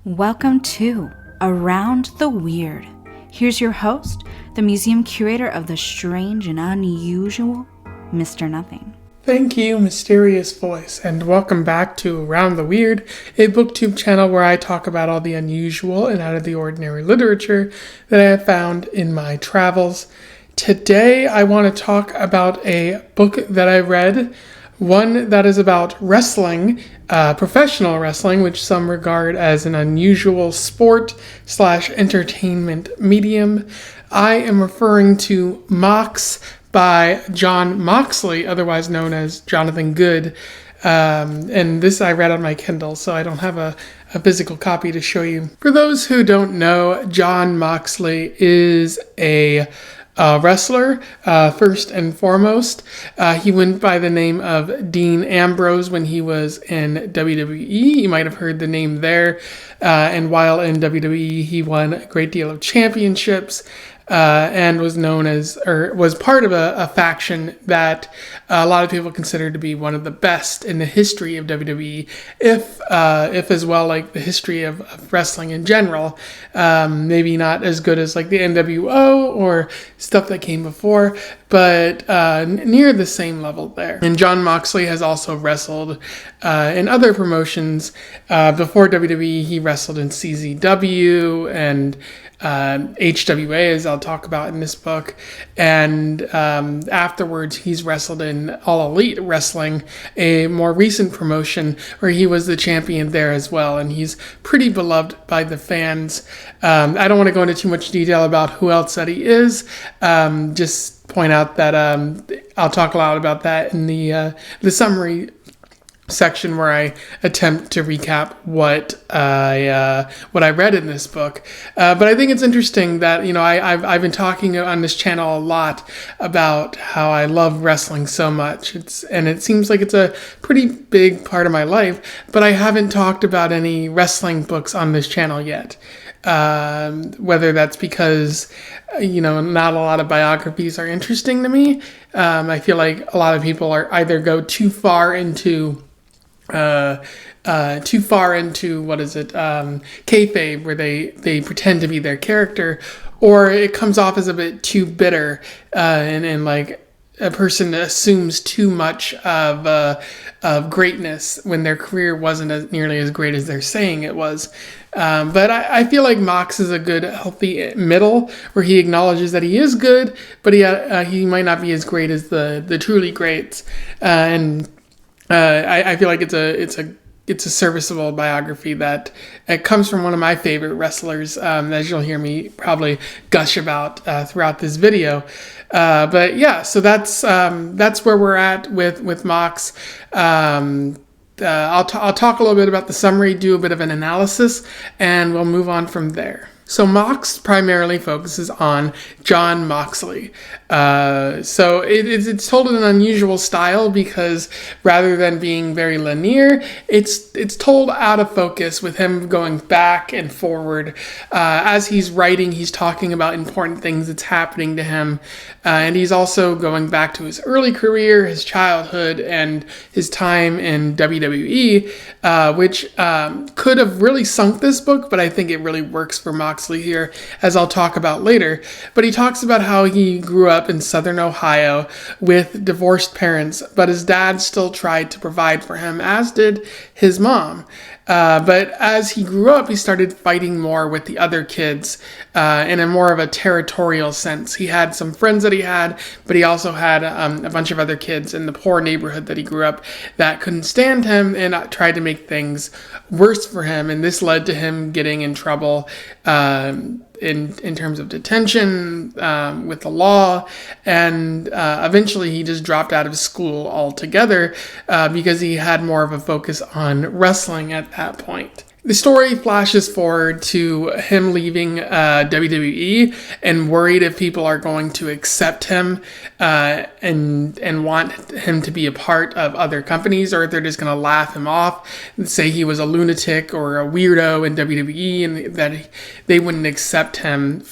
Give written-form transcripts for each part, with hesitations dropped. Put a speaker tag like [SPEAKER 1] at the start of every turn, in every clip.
[SPEAKER 1] Welcome to Around the Weird. Here's your host, the museum curator of the strange and unusual, Mr. Nothing.
[SPEAKER 2] Thank you, mysterious voice, and welcome back to Around the Weird, a booktube channel where I talk about all the unusual and out of the ordinary literature that I have found in my travels. Today I want to talk about a book that I read, one that is about wrestling, professional wrestling, which some regard as an unusual sport/entertainment medium. I am referring to Mox by Jon Moxley, otherwise known as Jonathan Good. And this I read on my Kindle, so I don't have a physical copy to show you. For those who don't know, Jon Moxley is a wrestler, first and foremost. He went by the name of Dean Ambrose when he was in WWE. You might have heard the name there. And while in WWE, he won a great deal of championships. And was known as, or was part of a faction that a lot of people consider to be one of the best in the history of WWE, if as well like the history of wrestling in general. Maybe not as good as like the NWO or stuff that came before, but near the same level there. And Jon Moxley has also wrestled in other promotions. Before WWE, he wrestled in CZW and HWA, as I'll talk about in this book, and afterwards he's wrestled in All Elite Wrestling, a more recent promotion where he was the champion there as well, and he's pretty beloved by the fans. I don't want to go into too much detail about who else that he is, just point out that I'll talk a lot about that in the summary section where I attempt to recap what I read in this book. But I think it's interesting that, you know, I've been talking on this channel a lot about how I love wrestling so much. And it seems like it's a pretty big part of my life, but I haven't talked about any wrestling books on this channel yet. Whether that's because, you know, not a lot of biographies are interesting to me. I feel like a lot of people are either go too far into kayfabe, where they pretend to be their character, or it comes off as a bit too bitter, and like a person assumes too much of greatness when their career wasn't nearly as great as they're saying it was. But I feel like Mox is a good, healthy middle where he acknowledges that he is good, but he might not be as great as the truly greats. I feel like it's a serviceable biography that it comes from one of my favorite wrestlers, as you'll hear me probably gush about throughout this video. But yeah, so that's where we're at with Mox. I'll talk a little bit about the summary, do a bit of an analysis, and we'll move on from there. So Mox primarily focuses on Jon Moxley. So it's told in an unusual style because rather than being very linear, it's told out of focus with him going back and forward. As he's writing, he's talking about important things that's happening to him. And he's also going back to his early career, his childhood, and his time in WWE, which could have really sunk this book, but I think it really works for Moxley here, as I'll talk about later. But he talks about how he grew up in Southern Ohio with divorced parents, but his dad still tried to provide for him, as did his mom. But as he grew up, he started fighting more with the other kids in a more of a territorial sense. He had some friends that he had, but he also had a bunch of other kids in the poor neighborhood that he grew up that couldn't stand him and tried to make things worse for him. And this led to him getting in trouble in terms of detention with the law, and eventually he just dropped out of school altogether because he had more of a focus on wrestling at that point. The story flashes forward to him leaving WWE and worried if people are going to accept him and want him to be a part of other companies, or if they're just going to laugh him off and say he was a lunatic or a weirdo in WWE and that they wouldn't accept him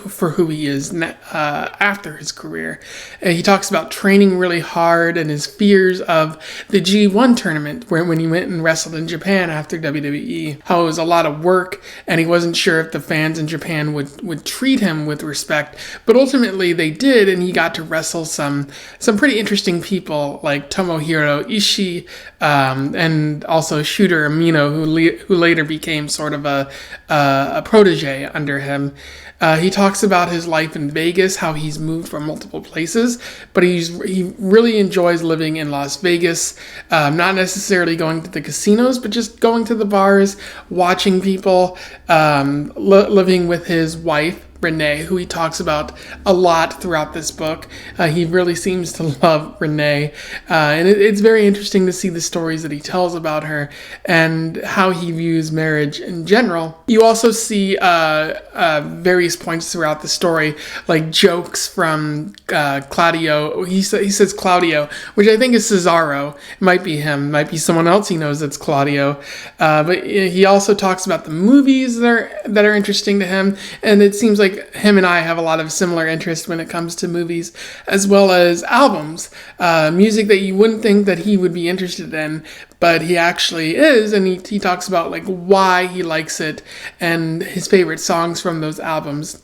[SPEAKER 2] for who he is after his career. He talks about training really hard and his fears of the G1 tournament when he went and wrestled in Japan after WWE, how it was a lot of work and he wasn't sure if the fans in Japan would treat him with respect, but ultimately they did, and he got to wrestle some pretty interesting people like Tomohiro Ishii, and also Shooter Amino, who later became sort of a protege under him. He talks about his life in Vegas, how he's moved from multiple places, but he really enjoys living in Las Vegas, not necessarily going to the casinos, but just going to the bars, watching people, living with his wife, Renee, who he talks about a lot throughout this book. He really seems to love Renee, and it's very interesting to see the stories that he tells about her and how he views marriage in general. You also see various points throughout the story, like jokes from Claudio. He says Claudio, which I think is Cesaro. It might be him, might be someone else he knows that's Claudio. But he also talks about the movies that are interesting to him, and it seems like him and I have a lot of similar interests when it comes to movies, as well as albums, music that you wouldn't think that he would be interested in, but he actually is, and he talks about like why he likes it and his favorite songs from those albums.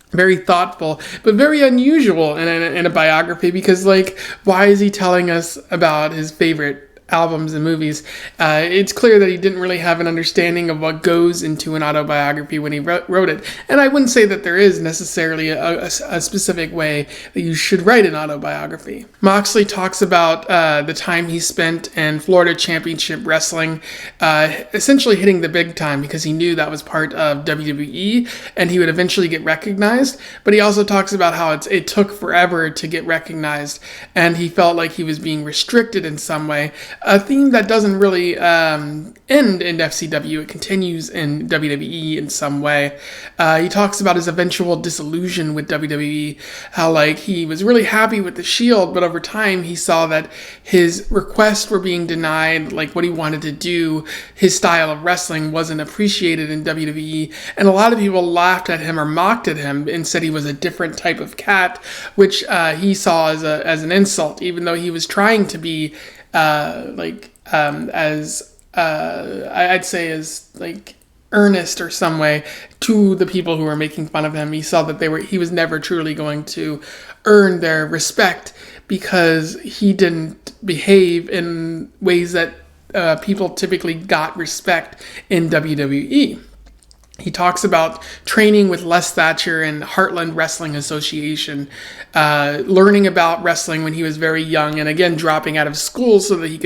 [SPEAKER 2] Very thoughtful, but very unusual in a biography, because like, why is he telling us about his favorite albums and movies? It's clear that he didn't really have an understanding of what goes into an autobiography when he wrote it. And I wouldn't say that there is necessarily a specific way that you should write an autobiography. Moxley talks about the time he spent in Florida Championship Wrestling, essentially hitting the big time, because he knew that was part of WWE and he would eventually get recognized. But he also talks about how it took forever to get recognized, and he felt like he was being restricted in some way. A theme that doesn't really end in FCW. It continues in WWE in some way. He talks about his eventual disillusion with WWE, how like he was really happy with the Shield, but over time he saw that his requests were being denied, like what he wanted to do, his style of wrestling wasn't appreciated in WWE, and a lot of people laughed at him or mocked at him and said he was a different type of cat, which he saw as an insult, even though he was trying to be I'd say as like earnest or some way to the people who were making fun of him. He saw that he was never truly going to earn their respect, because he didn't behave in ways that people typically got respect in WWE. He talks about training with Les Thatcher and Heartland Wrestling Association, learning about wrestling when he was very young, and again dropping out of school so that he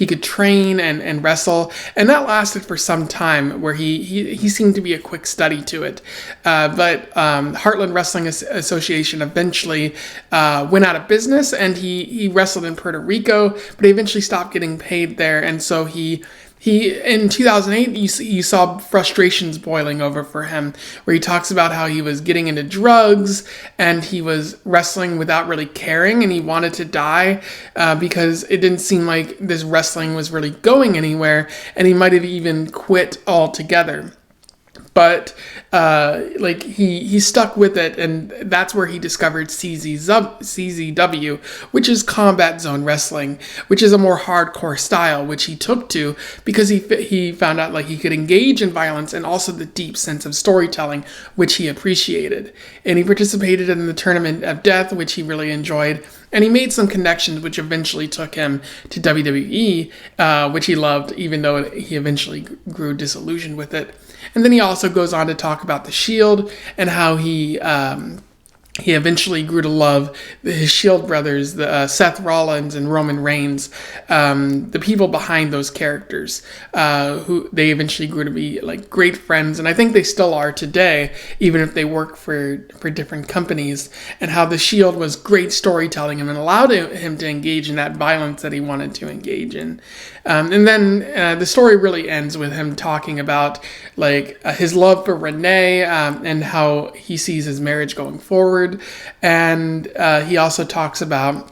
[SPEAKER 2] could train and wrestle. And that lasted for some time, where he seemed to be a quick study to it. But Heartland Wrestling Association eventually went out of business, and he wrestled in Puerto Rico, but he eventually stopped getting paid there, and so he in 2008, you saw frustrations boiling over for him, where he talks about how he was getting into drugs and he was wrestling without really caring, and he wanted to die because it didn't seem like this wrestling was really going anywhere, and he might have even quit altogether. But he stuck with it, and that's where he discovered CZW, which is Combat Zone Wrestling, which is a more hardcore style, which he took to because he found out like he could engage in violence and also the deep sense of storytelling, which he appreciated. And he participated in the Tournament of Death, which he really enjoyed. And he made some connections, which eventually took him to WWE, which he loved, even though he eventually grew disillusioned with it. And then he also goes on to talk about the Shield and how he eventually grew to love his Shield brothers, Seth Rollins and Roman Reigns, the people behind those characters, who they eventually grew to be like great friends, and I think they still are today, even if they work for different companies. And how the Shield was great storytelling and allowed him to engage in that violence that he wanted to engage in. And then the story really ends with him talking about like his love for Renee and how he sees his marriage going forward. And he also talks about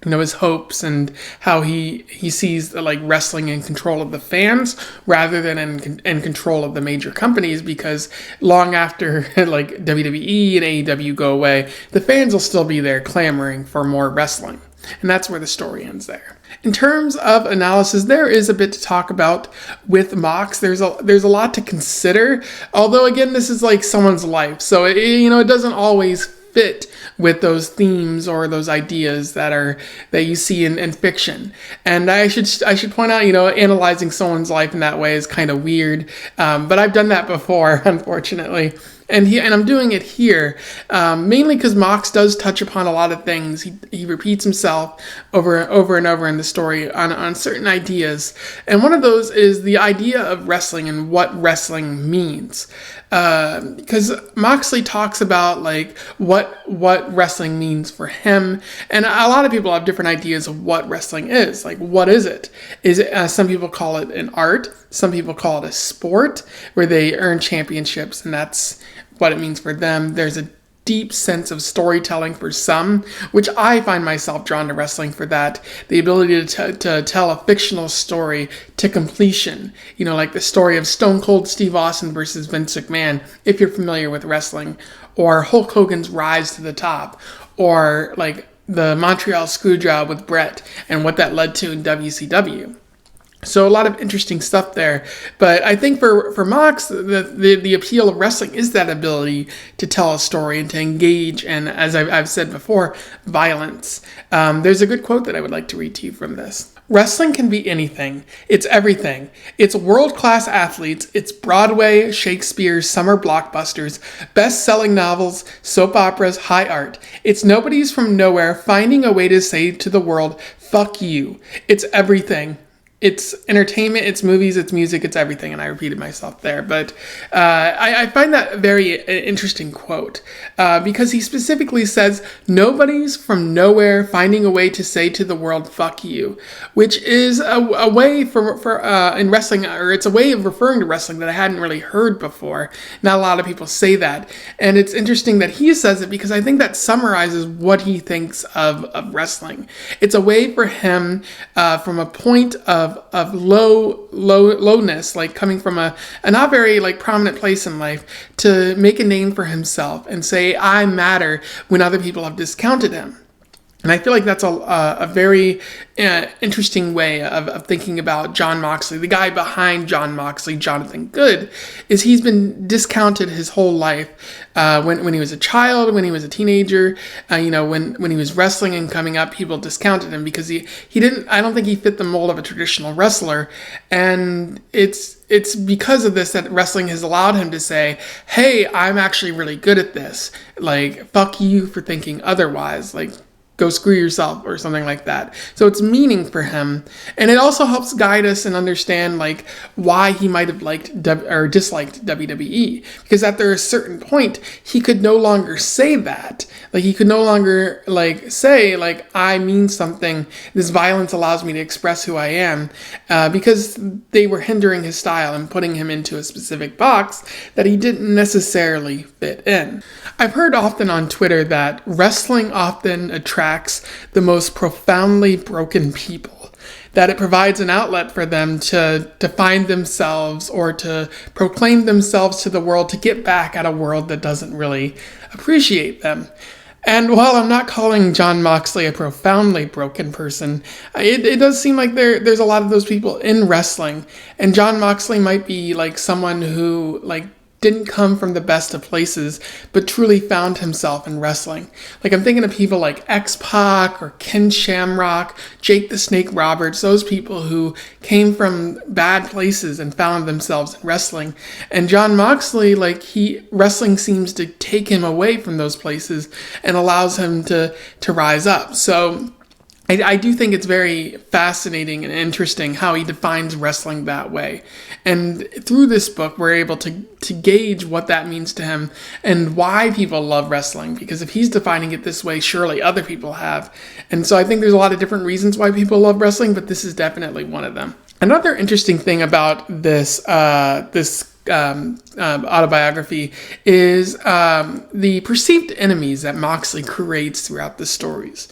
[SPEAKER 2] his hopes and how he sees like wrestling in control of the fans rather than in control of the major companies, because long after like WWE and AEW go away, the fans will still be there clamoring for more wrestling. And that's where the story ends there. In terms of analysis, there is a bit to talk about with Mox. There's a lot to consider. Although again, this is like someone's life, so it doesn't always fit with those themes or those ideas that you see in fiction. And I should point out, analyzing someone's life in that way is kind of weird. But I've done that before, unfortunately. And I'm doing it here, mainly because Mox does touch upon a lot of things. He repeats himself over and over in the story on certain ideas. And one of those is the idea of wrestling and what wrestling means. Because Moxley talks about like what wrestling means for him, and a lot of people have different ideas of what wrestling is. Like, what is it? Is it some people call it an art, some people call it a sport where they earn championships, and that's what it means for them. There's a deep sense of storytelling for some, which I find myself drawn to wrestling for that. The ability to tell a fictional story to completion. Like the story of Stone Cold Steve Austin versus Vince McMahon, if you're familiar with wrestling, or Hulk Hogan's rise to the top, or like the Montreal Screwjob with Brett and what that led to in WCW. So a lot of interesting stuff there. But I think for Mox, the appeal of wrestling is that ability to tell a story and to engage in, as I've said before, violence. There's a good quote that I would like to read to you from this. Wrestling can be anything. It's everything. It's world-class athletes. It's Broadway, Shakespeare, summer blockbusters, best-selling novels, soap operas, high art. It's nobodies from nowhere finding a way to say to the world, fuck you. It's everything. It's entertainment, it's movies, it's music, it's everything. And I repeated myself there. But I find that a very interesting quote because he specifically says, nobody's from nowhere finding a way to say to the world, fuck you, which is a way for in wrestling, or it's a way of referring to wrestling that I hadn't really heard before. Not a lot of people say that. And it's interesting that he says it because I think that summarizes what he thinks of wrestling. It's a way for him from a point of lowness, like coming from a not very like prominent place in life, to make a name for himself and say, I matter, when other people have discounted him. And I feel like that's a very interesting way of thinking about Jon Moxley. The guy behind Jon Moxley, Jonathan Good, is he's been discounted his whole life. When he was a child, when he was a teenager, when he was wrestling and coming up, people discounted him because he didn't. I don't think he fit the mold of a traditional wrestler, and it's because of this that wrestling has allowed him to say, hey, I'm actually really good at this. Like, fuck you for thinking otherwise. Like, go screw yourself or something like that. So it's meaning for him. And it also helps guide us and understand like why he might have liked or disliked WWE. Because at a certain point, he could no longer say that. Like he could no longer like say like, I mean something. This violence allows me to express who I am, because they were hindering his style and putting him into a specific box that he didn't necessarily fit in. I've heard often on Twitter that wrestling often attracts the most profoundly broken people, that it provides an outlet for them to find themselves or to proclaim themselves to the world, to get back at a world that doesn't really appreciate them. And while I'm not calling Jon Moxley a profoundly broken person, it does seem like there's a lot of those people in wrestling, and Jon Moxley might be like someone who like didn't come from the best of places, but truly found himself in wrestling. Like I'm thinking of people like X-Pac or Ken Shamrock, Jake the Snake Roberts, those people who came from bad places and found themselves in wrestling. And Jon Moxley, like wrestling seems to take him away from those places and allows him to rise up. So I do think it's very fascinating and interesting how he defines wrestling that way. And through this book, we're able to gauge what that means to him and why people love wrestling. Because if he's defining it this way, surely other people have. And so I think there's a lot of different reasons why people love wrestling, but this is definitely one of them. Another interesting thing about this autobiography is the perceived enemies that Moxley creates throughout the stories.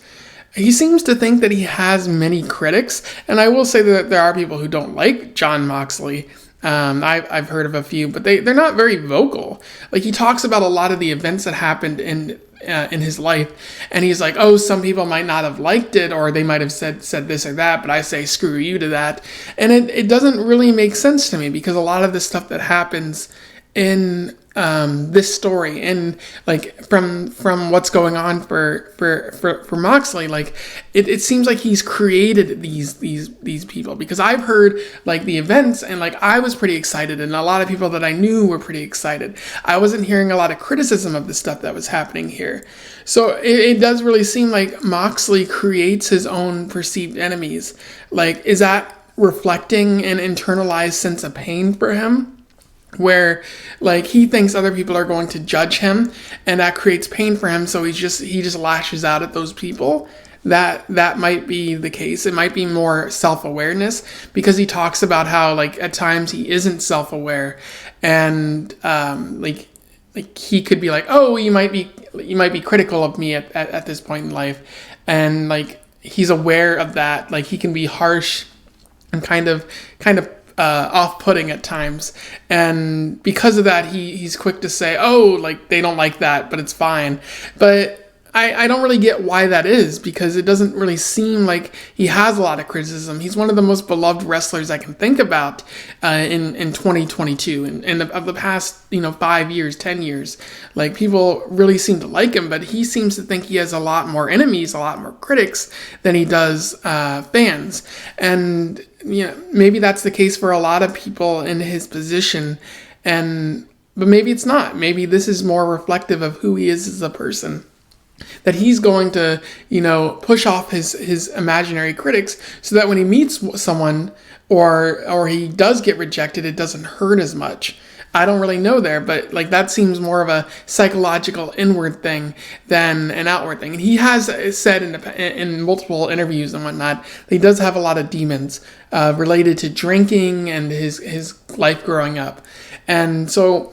[SPEAKER 2] he seems to think that he has many critics, and I will say that there are people who don't like Jon Moxley. I've heard of a few, but they're not very vocal. Like, he talks about a lot of the events that happened in his life, and he's like, oh, some people might not have liked it, or they might have said this or that, but I say screw you to that. And it doesn't really make sense to me, because a lot of the stuff that happens in this story, and like from what's going on for Moxley, like it seems like he's created these people, because I've heard like the events, and like I was pretty excited, and a lot of people that I knew were pretty excited. I wasn't hearing a lot of criticism of the stuff that was happening here. So it does really seem like Moxley creates his own perceived enemies. Like, is that reflecting an internalized sense of pain for him, where like he thinks other people are going to judge him, and that creates pain for him, so he just lashes out at those people? That might be the case. It might be more self-awareness, because he talks about how like at times he isn't self-aware, and like he could be like, oh, you might be critical of me at this point in life, and like he's aware of that. Like, he can be harsh and kind of off-putting at times, and because of that he's quick to say, oh, like they don't like that, but it's fine. But I don't really get why that is, because it doesn't really seem like he has a lot of criticism. He's one of the most beloved wrestlers I can think about in 2022, and of the past 5 years, 10 years. Like, people really seem to like him, but he seems to think he has a lot more enemies, a lot more critics than he does fans. And maybe that's the case for a lot of people in his position, but maybe it's not. Maybe this is more reflective of who he is as a person, that he's going to, push off his imaginary critics, so that when he meets someone or he does get rejected, it doesn't hurt as much. I don't really know there, but like that seems more of a psychological inward thing than an outward thing. And he has said in multiple interviews and whatnot, he does have a lot of demons related to drinking and his life growing up. And so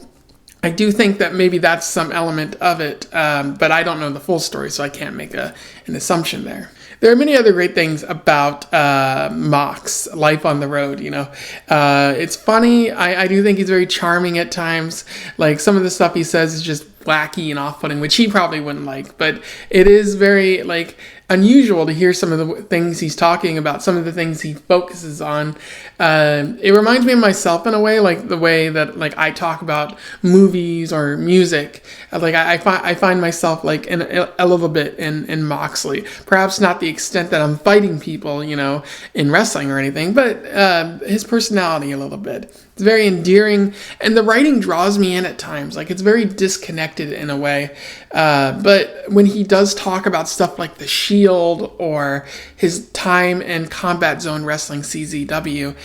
[SPEAKER 2] I do think that maybe that's some element of it, but I don't know the full story, so I can't make an assumption there. There are many other great things about Mox, life on the road, It's funny. I do think he's very charming at times. Like, some of the stuff he says is just wacky and off-putting, which he probably wouldn't like, but it is very, like, unusual to hear some of the things he's talking about, some of the things he focuses on. It reminds me of myself in a way, like the way that like I talk about movies or music. Like I find myself like in a little bit in Moxley. Perhaps not the extent that I'm fighting people, in wrestling or anything, but his personality a little bit. It's very endearing, and the writing draws me in at times. Like, it's very disconnected in a way. But when he does talk about stuff like the Shield or his time in Combat Zone Wrestling CZW,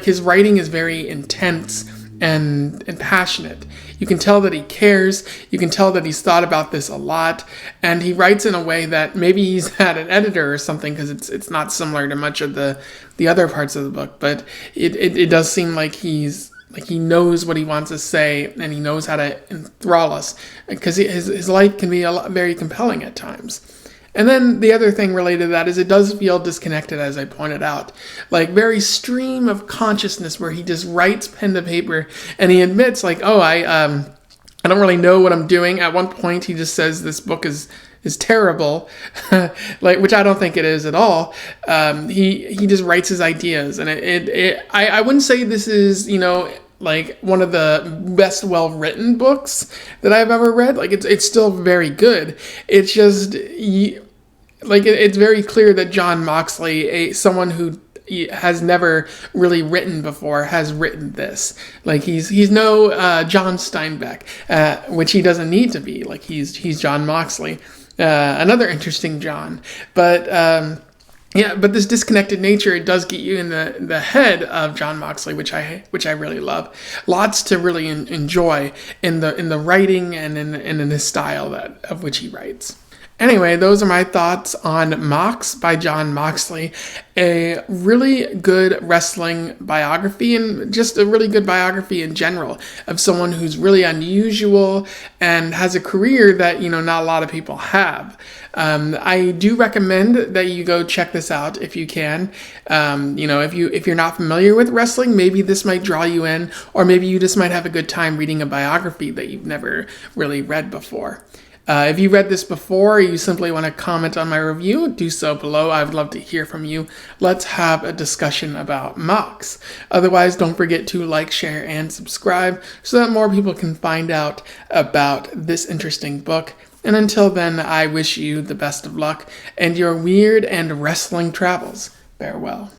[SPEAKER 2] his writing is very intense and passionate. You can tell that he cares. You can tell that he's thought about this a lot, and he writes in a way that maybe he's had an editor or something, because it's not similar to much of the other parts of the book. But it does seem like he knows what he wants to say, and he knows how to enthrall us, because his life can be very compelling at times. And then the other thing related to that is it does feel disconnected, as I pointed out. Like, very stream of consciousness, where he just writes pen to paper, and he admits, like, oh, I don't really know what I'm doing. At one point, he just says this book is terrible, like, which I don't think it is at all. He just writes his ideas, and I wouldn't say this is, like one of the best well-written books that I've ever read. Like, it's still very good. It's just it's very clear that Jon Moxley, someone who has never really written before, has written this. Like, he's no John Steinbeck, which he doesn't need to be. Like, he's Jon Moxley, another interesting John, but. But this disconnected nature, it does get you in the head of Jon Moxley, which I really love. Lots to really enjoy in the writing and in his style of which he writes. Anyway, those are my thoughts on Mox by Jon Moxley. A really good wrestling biography, and just a really good biography in general of someone who's really unusual and has a career that, not a lot of people have. I do recommend that you go check this out if you can. If you're not familiar with wrestling, maybe this might draw you in, or maybe you just might have a good time reading a biography that you've never really read before. If you read this before, or you simply want to comment on my review, do so below. I would love to hear from you. Let's have a discussion about Mox. Otherwise, don't forget to like, share, and subscribe so that more people can find out about this interesting book. And until then, I wish you the best of luck and your weird and wrestling travels. Farewell.